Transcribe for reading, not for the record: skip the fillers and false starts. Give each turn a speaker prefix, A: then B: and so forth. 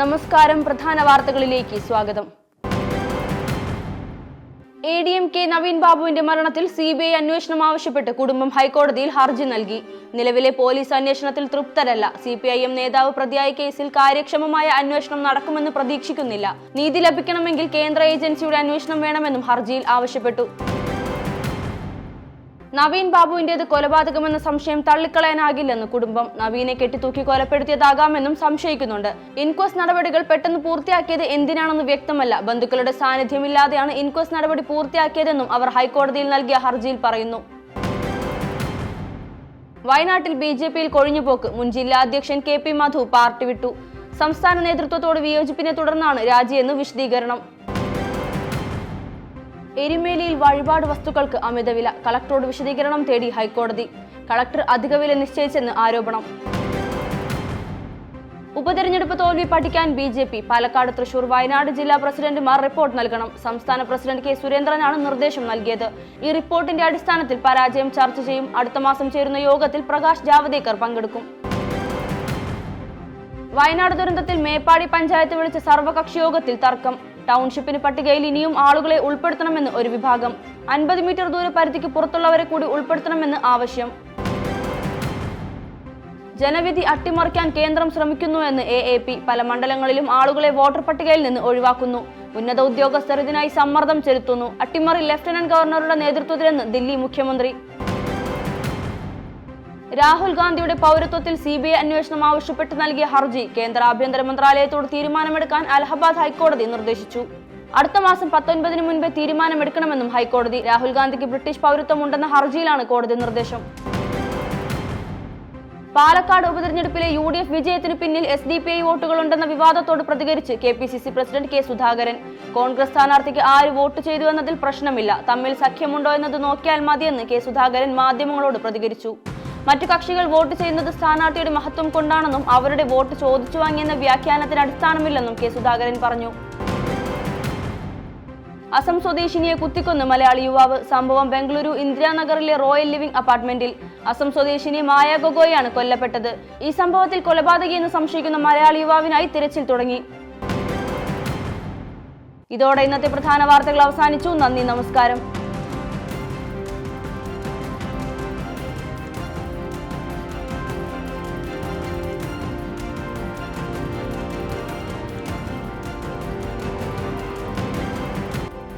A: നമസ്കാരം. പ്രധാന വാർത്തകളിലേക്ക് സ്വാഗതം. ADMK നവീൻ ബാബുവിന്റെ മരണത്തിൽ CBI അന്വേഷണം ആവശ്യപ്പെട്ട് കുടുംബം ഹൈക്കോടതിയിൽ ഹർജി നൽകി. നിലവിലെ പോലീസ് അന്വേഷണത്തിൽ തൃപ്തരല്ല. CPIM നേതാവ് പ്രതിയായ കേസിൽ കാര്യക്ഷമമായ അന്വേഷണം നടക്കുമെന്ന് പ്രതീക്ഷിക്കുന്നില്ല. നീതി ലഭിക്കണമെങ്കിൽ കേന്ദ്ര ഏജൻസിയുടെ അന്വേഷണം വേണമെന്നും ഹർജിയിൽ ആവശ്യപ്പെട്ടു. നവീൻ ബാബുവിന്റേത് കൊലപാതകമെന്ന സംശയം തള്ളിക്കളയാനാകില്ലെന്ന് കുടുംബം. നവീനെ കെട്ടിത്തൂക്കി കൊലപ്പെടുത്തിയതാകാമെന്നും സംശയിക്കുന്നുണ്ട്. ഇൻക്വസ്റ്റ് നടപടികൾ പെട്ടെന്ന് പൂർത്തിയാക്കിയത് എന്തിനാണെന്ന് വ്യക്തമല്ല. ബന്ധുക്കളുടെ സാന്നിധ്യമില്ലാതെയാണ് ഇൻക്വസ്റ്റ് നടപടി പൂർത്തിയാക്കിയതെന്നും അവർ ഹൈക്കോടതിയിൽ നൽകിയ ഹർജിയിൽ പറയുന്നു. വയനാട്ടിൽ BJPയിൽ കൊഴിഞ്ഞുപോക്ക്. മുൻ ജില്ലാ അധ്യക്ഷൻ KP മധു പാർട്ടി വിട്ടു. സംസ്ഥാന നേതൃത്വത്തോട് വിയോജിപ്പിനെ തുടർന്നാണ് രാജിയെന്ന് വിശദീകരണം. എരുമേലിയിൽ വഴിപാട് വസ്തുക്കൾക്ക് അമിതവില. കളക്ടറോട് വിശദീകരണം തേടി ഹൈക്കോടതി. കളക്ടർ അധിക വില നിശ്ചയിച്ചെന്ന് ആരോപണം. ഉപതെരഞ്ഞെടുപ്പ് തോൽവി പഠിക്കാൻ BJP. പാലക്കാട്, തൃശൂർ, വയനാട് ജില്ലാ പ്രസിഡന്റുമാർ റിപ്പോർട്ട് നൽകണം. സംസ്ഥാന പ്രസിഡന്റ് K സുരേന്ദ്രനാണ് നിർദ്ദേശം നൽകിയത്. ഈ റിപ്പോർട്ടിന്റെ അടിസ്ഥാനത്തിൽ പരാജയം ചർച്ച ചെയ്യും. അടുത്ത മാസം ചേരുന്ന യോഗത്തിൽ പ്രകാശ് ജാവദേക്കർ പങ്കെടുക്കും. വയനാട് ദുരന്തത്തിൽ മേപ്പാടി പഞ്ചായത്ത് വിളിച്ച സർവകക്ഷി യോഗത്തിൽ തർക്കം. ടൗൺഷിപ്പിന് പട്ടികയിൽ ഇനിയും ആളുകളെ ഉൾപ്പെടുത്തണമെന്ന് ഒരു വിഭാഗം. 50 മീറ്റർ ദൂര പരിധിക്ക് പുറത്തുള്ളവരെ കൂടി ഉൾപ്പെടുത്തണമെന്ന് ആവശ്യം. ജനവിധി അട്ടിമറിക്കാൻ കേന്ദ്രം ശ്രമിക്കുന്നുവെന്ന് AAP. പല മണ്ഡലങ്ങളിലും ആളുകളെ വോട്ടർ പട്ടികയിൽ നിന്ന് ഒഴിവാക്കുന്നു. ഉന്നത ഉദ്യോഗസ്ഥർ ഇതിനായി സമ്മർദ്ദം ചെലുത്തുന്നു. അട്ടിമറി ലഫ്റ്റനന്റ് ഗവർണറുടെ നേതൃത്വത്തിലെന്ന് ദില്ലി മുഖ്യമന്ത്രി. രാഹുൽ ഗാന്ധിയുടെ പൗരത്വത്തിൽ CBI അന്വേഷണം ആവശ്യപ്പെട്ട് നൽകിയ ഹർജി കേന്ദ്ര ആഭ്യന്തര മന്ത്രാലയത്തോട് തീരുമാനമെടുക്കാൻ അലഹബാദ് ഹൈക്കോടതി നിർദ്ദേശിച്ചു. അടുത്ത മാസം 19-ന് മുൻപേ തീരുമാനമെടുക്കണമെന്നും ഹൈക്കോടതി. രാഹുൽ ഗാന്ധിക്ക് ബ്രിട്ടീഷ് പൗരത്വം ഉണ്ടെന്ന ഹർജിയിലാണ് കോടതി നിർദ്ദേശം. പാലക്കാട് ഉപതെരഞ്ഞെടുപ്പിലെ UDF വിജയത്തിന് പിന്നിൽ SDPI വോട്ടുകളുണ്ടെന്ന വിവാദത്തോട് പ്രതികരിച്ച് KPCC president K Sudhakaran. Congress സ്ഥാനാർത്ഥിക്ക് ആര് വോട്ട് ചെയ്തു എന്നതിൽ പ്രശ്നമില്ല. തമ്മിൽ സഖ്യമുണ്ടോ എന്നത് നോക്കിയാൽ മതിയെന്ന് K സുധാകരൻ മാധ്യമങ്ങളോട് പ്രതികരിച്ചു. മറ്റു കക്ഷികൾ വോട്ട് ചെയ്യുന്നത് സ്ഥാനാർത്ഥിയുടെ മഹത്വം കൊണ്ടാണെന്നും അവരുടെ വോട്ട് ചോദിച്ചു വാങ്ങിയെന്ന വ്യാഖ്യാനത്തിന് അടിസ്ഥാനമില്ലെന്നും K സുധാകരൻ പറഞ്ഞു. അസം സ്വദേശിനിയെ കുത്തിക്കൊന്ന് മലയാളി യുവാവ്. സംഭവം ബംഗളൂരു ഇന്ദിരാനഗറിലെ റോയൽ ലിവിംഗ് അപ്പാർട്ട്മെന്റിൽ. അസം സ്വദേശിനി മായ ഗൊഗോയാണ് കൊല്ലപ്പെട്ടത്. ഈ സംഭവത്തിൽ കൊലപാതകിയെന്ന് സംശയിക്കുന്ന മലയാളി യുവാവിനായി തിരച്ചിൽ തുടങ്ങി. ഇതോടെ ഇന്നത്തെ പ്രധാന വാർത്തകൾ അവസാനിച്ചു. നന്ദി, നമസ്കാരം.